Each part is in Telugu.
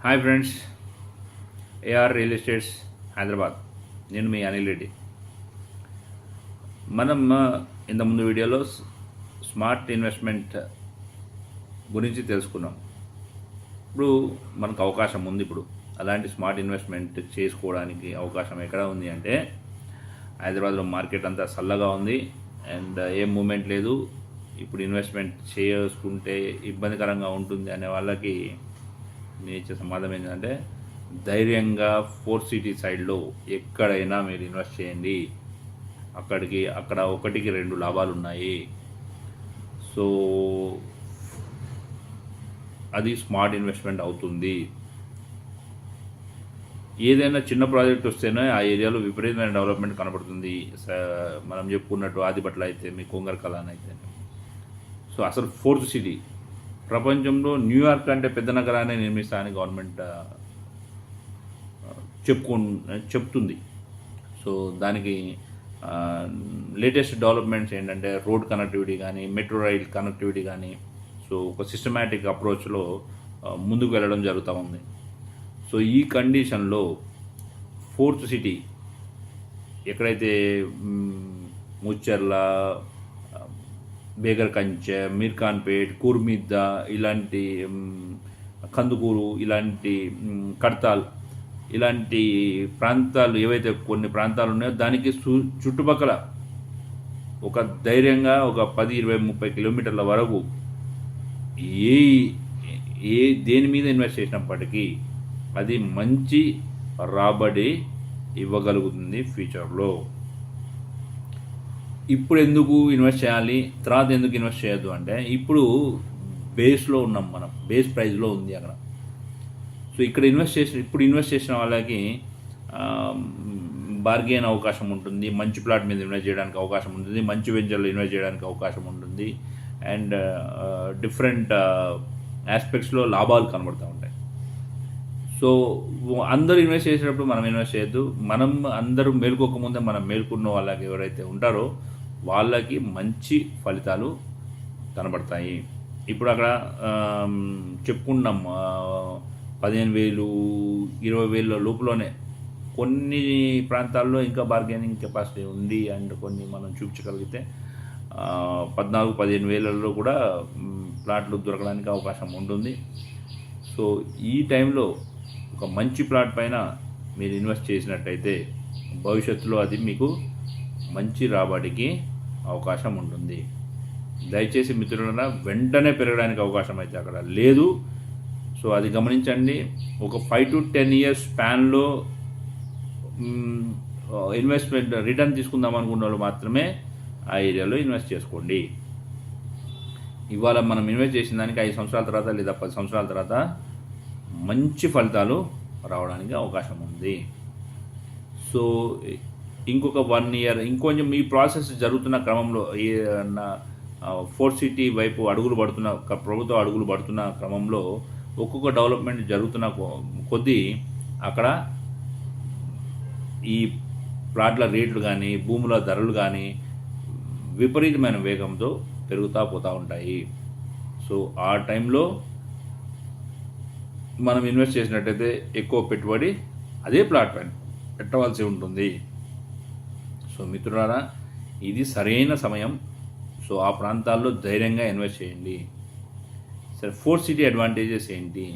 Hi friends, AR real estates Hyderabad. నేను మీ అనిల్ రెడ్డి. మనం ఇంతకుముందు వీడియోలో స్మార్ట్ ఇన్వెస్ట్మెంట్ గురించి తెలుసుకున్నాం. ఇప్పుడు మనకు అవకాశం ఉంది. ఇప్పుడు అలాంటి స్మార్ట్ ఇన్వెస్ట్మెంట్ చేసుకోవడానికి అవకాశం ఎక్కడ ఉంది అంటే, హైదరాబాద్లో మార్కెట్ అంతా చల్లగా ఉంది అండ్ ఏం మూమెంట్ లేదు. ఇప్పుడు ఇన్వెస్ట్మెంట్ చేసుకుంటే ఇబ్బందికరంగా ఉంటుంది అనే వాళ్ళకి నేను ఇచ్చే సమాధానం ఏంటంటే, ధైర్యంగా 4 సిటీ సైడ్లో ఎక్కడైనా మీరు ఇన్వెస్ట్ చేయండి. అక్కడ ఒకటికి 2 లాభాలు ఉన్నాయి. సో అది స్మార్ట్ ఇన్వెస్ట్మెంట్ అవుతుంది. ఏదైనా చిన్న ప్రాజెక్ట్ వస్తేనే ఆ ఏరియాలో విపరీతమైన డెవలప్మెంట్ కనపడుతుంది. మనం చెప్పుకున్నట్టు ఆదిపట్ల అయితే, మీ కొంగరకలాన్ అయితే. సో అసలు 4th సిటీ ప్రపంచంలో న్యూయార్క్ అంటే పెద్ద నగరాన్ని నిర్మిస్తానని గవర్నమెంట్ చెప్తుంది. సో దానికి లేటెస్ట్ డెవలప్మెంట్స్ ఏంటంటే, రోడ్ కనెక్టివిటీ కానీ, మెట్రో రైల్ కనెక్టివిటీ కానీ, సో ఒక సిస్టమేటిక్ అప్రోచ్లో ముందుకు వెళ్ళడం జరుగుతూ ఉంది. సో ఈ కండిషన్లో 4th సిటీ ఎక్కడైతే ముచ్చర్ల, బేగర్ కంచె, మీర్ఖాన్పేట్, కూర్మిద్ద, ఇలాంటి కందుకూరు, ఇలాంటి కడతాల్, ఇలాంటి ప్రాంతాలు ఏవైతే కొన్ని ప్రాంతాలు ఉన్నాయో దానికి చుట్టుపక్కల ఒక ధైర్యంగా ఒక 10, 20, 30 కిలోమీటర్ల వరకు దేని మీద ఇన్వెస్ట్ చేసినప్పటికీ అది మంచి రాబడి ఇవ్వగలుగుతుంది ఫ్యూచర్లో. ఇప్పుడు ఎందుకు ఇన్వెస్ట్ చేయాలి, తర్వాత ఎందుకు ఇన్వెస్ట్ చేయొద్దు అంటే, ఇప్పుడు బేస్లో ఉన్నాం మనం, బేస్ ప్రైస్లో ఉంది అక్కడ. సో ఇక్కడ ఇప్పుడు ఇన్వెస్ట్ చేసిన వాళ్ళకి బార్గెన్ అవకాశం ఉంటుంది, మంచి ప్లాట్ మీద ఇన్వెస్ట్ చేయడానికి అవకాశం ఉంటుంది, మంచి వెంచర్లో ఇన్వెస్ట్ చేయడానికి అవకాశం ఉంటుంది, అండ్ డిఫరెంట్ ఆస్పెక్ట్స్లో లాభాలు కనబడుతూ ఉంటాయి. సో అందరూ ఇన్వెస్ట్ చేసేటప్పుడు మనం ఇన్వెస్ట్ చేయొద్దు. మనం అందరూ మేల్కోకముందే మనం మేల్కున్న వాళ్ళకి ఎవరైతే ఉంటారో వాళ్ళకి మంచి ఫలితాలు కనబడతాయి. ఇప్పుడు అక్కడ చెప్పుకున్నాం 15,000, 20,000 లోపులోనే కొన్ని ప్రాంతాల్లో ఇంకా బార్గెనింగ్ కెపాసిటీ ఉంది. అండ్ కొన్ని మనం చూపించగలిగితే 14,000-15,000 కూడా ప్లాట్లు దొరకడానికి అవకాశం ఉంటుంది. సో ఈ టైంలో ఒక మంచి ప్లాట్ పైన మీరు ఇన్వెస్ట్ చేసినట్టయితే భవిష్యత్తులో అది మీకు మంచి రాబడికి అవకాశం ఉంటుంది. దయచేసి మిత్రులన్నా, వెంటనే పెరగడానికి అవకాశం అయితే అక్కడ లేదు. సో అది గమనించండి. ఒక 5 to 10 years స్పాన్లో ఇన్వెస్ట్మెంట్ రిటర్న్ తీసుకుందాం అనుకున్న వాళ్ళు మాత్రమే ఆ ఏరియాలో ఇన్వెస్ట్ చేసుకోండి. ఇవాళ మనం ఇన్వెస్ట్ చేసిన దానికి 5 సంవత్సరాల తర్వాత లేదా 10 సంవత్సరాల తర్వాత మంచి ఫలితాలు రావడానికి అవకాశం ఉంది. సో ఇంకొక 1 year ఇంకొంచెం ఈ ప్రాసెస్ జరుగుతున్న క్రమంలో 4th సిటీ వైపు ప్రభుత్వ అడుగులు పడుతున్న క్రమంలో ఒక్కొక్క డెవలప్మెంట్ జరుగుతున్న కొద్దీ అక్కడ ఈ ప్లాట్ల రేట్లు కానీ, భూముల ధరలు కానీ విపరీతమైన వేగంతో పెరుగుతూ పోతూ ఉంటాయి. సో ఆ టైంలో మనం ఇన్వెస్ట్ చేసినట్టయితే ఎక్కువ పెట్టుబడి అదే ప్లాట్ పైన పెట్టవలసి ఉంటుంది. సో మిత్రులారా, ఇది సరైన సమయం. సో ఆ ప్రాంతాల్లో ధైర్యంగా ఇన్వెస్ట్ చేయండి. సరే, 4th సిటీ అడ్వాంటేజెస్ ఏంటి?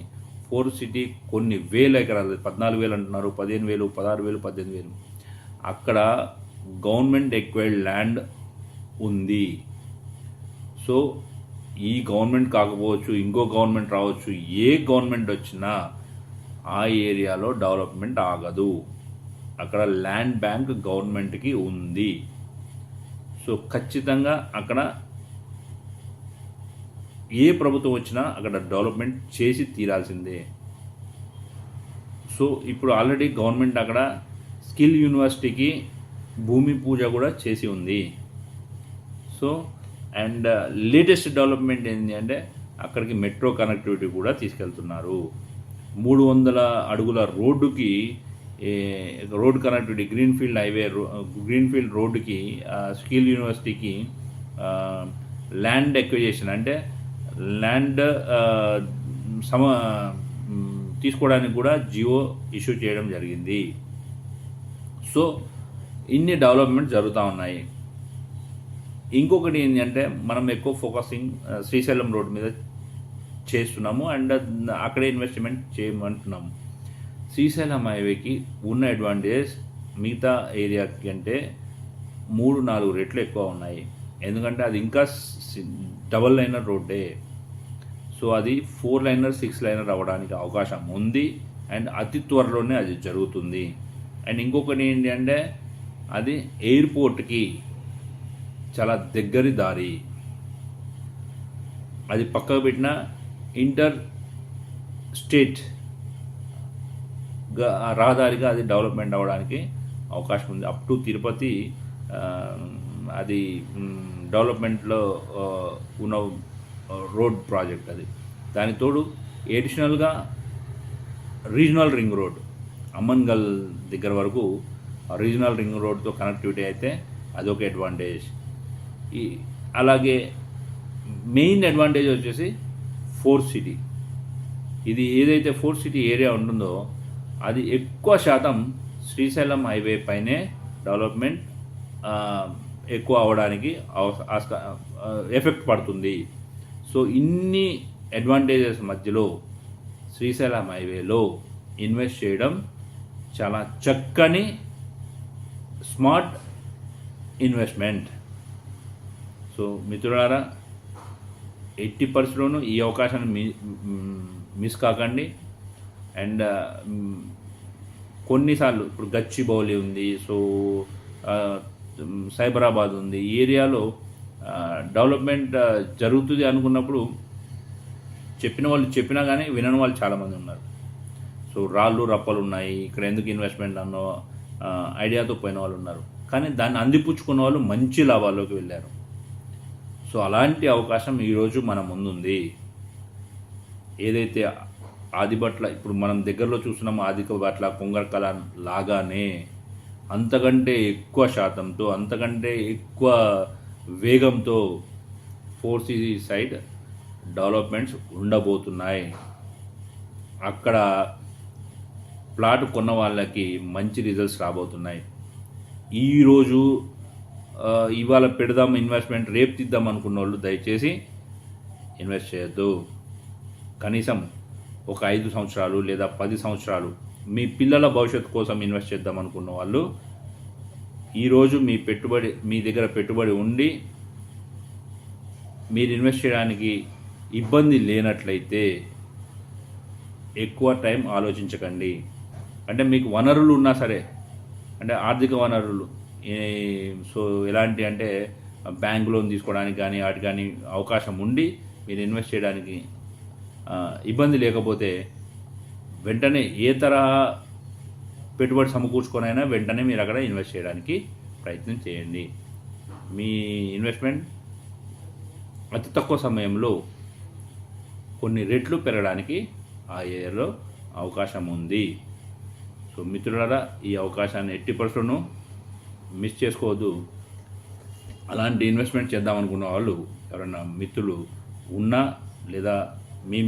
4th సిటీ కొన్ని వేల ఎకరాలు, 14,000 అంటున్నారు, 15,000, 16,000, 18,000. అక్కడ గవర్నమెంట్ ఎక్వైర్డ్ ల్యాండ్ ఉంది. సో ఈ గవర్నమెంట్ కాకపోవచ్చు, ఇంకో గవర్నమెంట్ రావచ్చు, ఏ గవర్నమెంట్ వచ్చినా ఆ ఏరియాలో డెవలప్మెంట్ ఆగదు. అక్కడ ల్యాండ్ బ్యాంక్ గవర్నమెంట్కి ఉంది. సో ఖచ్చితంగా అక్కడ ఏ ప్రభుత్వం వచ్చినా అక్కడ డెవలప్మెంట్ చేసి తీరాల్సిందే. సో ఇప్పుడు ఆల్రెడీ గవర్నమెంట్ అక్కడ స్కిల్ యూనివర్సిటీకి భూమి పూజ కూడా చేసి ఉంది. సో అండ్ లేటెస్ట్ డెవలప్మెంట్ ఏంటి అంటే, అక్కడికి మెట్రో కనెక్టివిటీ కూడా తీసుకెళ్తున్నారు. 300 అడుగుల రోడ్డుకి రోడ్ కనెక్టివిటీ, గ్రీన్ఫీల్డ్ రోడ్డుకి స్కిల్ యూనివర్సిటీకి ల్యాండ్ ఎక్విజిషన్ అంటే ల్యాండ్ తీసుకోవడానికి కూడా జియో ఇష్యూ చేయడం జరిగింది. సో ఇన్ని డెవలప్మెంట్ జరుగుతూ ఉన్నాయి. ఇంకొకటి ఏంటంటే మనం ఎక్కువ ఫోకసింగ్ శ్రీశైలం రోడ్ మీద చేస్తున్నాము అండ్ అక్కడే ఇన్వెస్ట్మెంట్ చేయమంటున్నాము. శ్రీశైలం హైవేకి ఉన్న అడ్వాంటేజ్ మిగతా ఏరియాకి అంటే 3-4 రెట్లు ఎక్కువ ఉన్నాయి. ఎందుకంటే అది ఇంకా డబల్ లైనర్ రోడ్డే. సో అది 4 లైనర్ 6 లైనర్ అవ్వడానికి అవకాశం ఉంది అండ్ అతి త్వరలోనే అది జరుగుతుంది. అండ్ ఇంకొకటి ఏంటి అంటే అది ఎయిర్పోర్ట్కి చాలా దగ్గరి దారి. అది పక్కకు పెట్టిన ఇంటర్ స్టేట్ రహదారిగా అది డెవలప్మెంట్ అవ్వడానికి అవకాశం ఉంది. అప్ టు తిరుపతి అది డెవలప్మెంట్లో ఉన్న రోడ్ ప్రాజెక్ట్ అది. దానికి తోడు ఎడిషనల్గా రీజనల్ రింగ్ రోడ్ అమ్మన్గల్ దగ్గర వరకు రీజనల్ రింగ్ రోడ్తో కనెక్టివిటీ అయితే అదొక అడ్వాంటేజ్. అలాగే మెయిన్ అడ్వాంటేజ్ వచ్చేసి ఫోర్త్ సిటీ. ఇది ఏదైతే ఫోర్త్ సిటీ ఏరియా ఉంటుందో అది ఎక్కువ శాతం శ్రీశైలం హైవే పైనే డెవలప్మెంట్ ఎక్కువ అవడానికి ఎఫెక్ట్ పడుతుంది. సో ఇన్ని అడ్వాంటేజెస్ మధ్యలో శ్రీశైలం హైవేలో ఇన్వెస్ట్ చేయడం చాలా చక్కని స్మార్ట్ ఇన్వెస్ట్మెంట్. సో మిత్రులారా, 80% ఈ అవకాశాన్ని మిస్ కాకండి. అండ్ కొన్నిసార్లు ఇప్పుడు గచ్చిబౌలి ఉంది, సో సైబరాబాద్ ఉంది, ఈ ఏరియాలో డెవలప్మెంట్ జరుగుతుంది అనుకున్నప్పుడు చెప్పిన వాళ్ళు చెప్పినా కానీ వినని వాళ్ళు చాలామంది ఉన్నారు. సో రాళ్ళు రప్పలు ఉన్నాయి, ఇక్కడ ఎందుకు ఇన్వెస్ట్మెంట్ అన్నో ఐడియాతో పోయిన వాళ్ళు ఉన్నారు. కానీ దాన్ని అందిపుచ్చుకున్న వాళ్ళు మంచి లాభాల్లోకి వెళ్ళారు. సో అలాంటి అవకాశం ఈరోజు మన ముందుంది. ఏదైతే ఆదిబట్ల ఇప్పుడు మనం దగ్గరలో చూస్తున్నామో ఆదిబట్ల కొంగరకల లాగానే అంతకంటే ఎక్కువ శాతంతో అంతకంటే ఎక్కువ వేగంతో 4C సైడ్ డెవలప్మెంట్స్ ఉండబోతున్నాయి. అక్కడ ప్లాట్ కొన్న వాళ్ళకి మంచి రిజల్ట్స్ రాబోతున్నాయి. ఈరోజు ఇవాళ పెడదాం ఇన్వెస్ట్మెంట్ రేపు తీద్దాం అనుకున్న వాళ్ళు దయచేసి ఇన్వెస్ట్ చేయొద్దు. కనీసం ఒక 5 సంవత్సరాలు లేదా 10 సంవత్సరాలు మీ పిల్లల భవిష్యత్తు కోసం ఇన్వెస్ట్ చేద్దాం అనుకున్న వాళ్ళు ఈరోజు మీ దగ్గర పెట్టుబడి ఉండి మీరు ఇన్వెస్ట్ చేయడానికి ఇబ్బంది లేనట్లయితే ఎక్కువ టైం ఆలోచించకండి. అంటే మీకు వనరులు ఉన్నా సరే, అంటే ఆర్థిక వనరులు, సో ఎలాంటి అంటే బ్యాంక్ లోన్ తీసుకోవడానికి కానీ వాటి కానీ అవకాశం ఉండి మీరు ఇన్వెస్ట్ చేయడానికి ఇబ్బంది లేకపోతే వెంటనే ఏ తరహా పెట్టుబడి సమకూర్చుకొనైనా వెంటనే మీరు అక్కడ ఇన్వెస్ట్ చేయడానికి ప్రయత్నం చేయండి. మీ ఇన్వెస్ట్మెంట్ అతి తక్కువ సమయంలో కొన్ని రెట్లు పెరగడానికి ఆ ఇయర్లో అవకాశం ఉంది. సో మిత్రులారా, ఈ అవకాశాన్ని 80% మిస్ చేసుకోవద్దు. అలాంటి ఇన్వెస్ట్మెంట్ చేద్దామనుకున్న వాళ్ళు ఎవరైనా మిత్రులు ఉన్నా లేదా మీ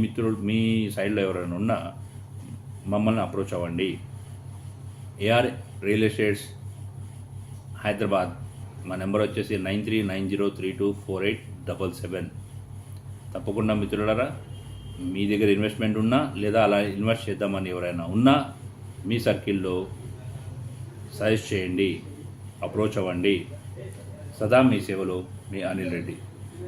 సైడ్లో ఎవరైనా ఉన్నా మమ్మల్ని అప్రోచ్ అవ్వండి. AR real estates Hyderabad. మా నెంబర్ వచ్చేసి 9390324877. తప్పకుండా మిత్రులారా, మీ దగ్గర ఇన్వెస్ట్మెంట్ ఉన్నా లేదా అలా ఇన్వెస్ట్ చేద్దామని ఎవరైనా ఉన్నా మీ సర్కిల్లో సజెస్ట్ చేయండి, అప్రోచ్ అవ్వండి. సదా మీ సేవలో మీ అనిల్ రెడ్డి.